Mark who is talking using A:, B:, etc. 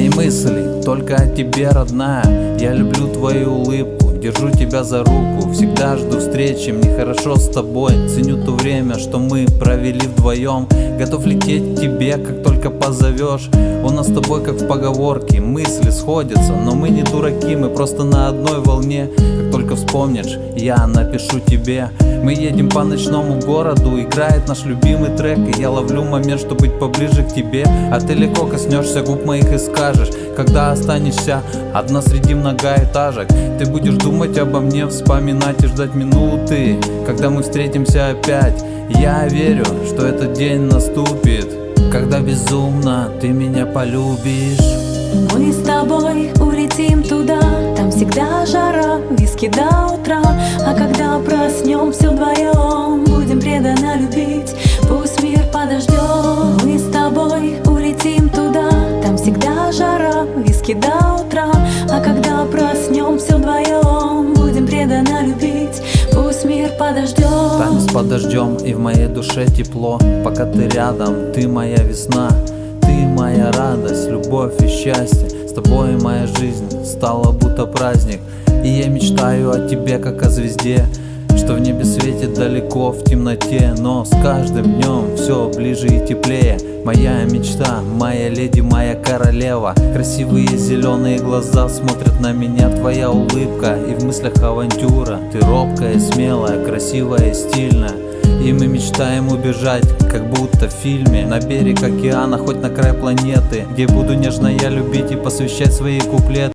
A: Мои мысли только о тебе, родная. Я люблю твою улыбку, держу тебя за руку, всегда жду встречи, мне хорошо с тобой. Ценю то время, что мы провели вдвоем. Готов лететь к тебе, как только позовешь. У нас с тобой как в поговорке, мысли сходятся, но мы не дураки, мы просто на одной волне. Как только вспомнишь, я напишу тебе. Мы едем по ночному городу, играет наш любимый трек, и я ловлю момент, чтобы быть поближе к тебе. А ты легко коснешься губ моих и скажешь, когда останешься одна среди многоэтажек. Ты будешь думать обо мне, вспоминать и ждать минуты, когда мы встретимся опять. Я верю, что этот день наступит, когда безумно ты меня полюбишь.
B: Мы с тобой улетим туда, там всегда жара, виски до утра. А когда проснемся вдвоем, будем преданно любить, пусть мир подождет. Мы с тобой улетим туда, там всегда жара, виски до утра. А когда проснемся вдвоем, будем преданно любить, пусть мир подождет.
A: Танец под дождем, и в моей душе тепло. Пока ты рядом, ты моя весна. Ты моя радость, любовь и счастье. С тобой моя жизнь стала будто праздник. И я мечтаю о тебе, как о звезде, что в небе светит далеко в темноте. Но с каждым днем все ближе и теплее. Моя мечта, моя леди, моя королева. Красивые зеленые глаза смотрят на меня, твоя улыбка и в мыслях авантюра. Ты робкая, смелая, красивая и стильная. И мы мечтаем убежать, как будто в фильме, на берег океана, хоть на край планеты, где буду нежно я любить и посвящать свои куплеты.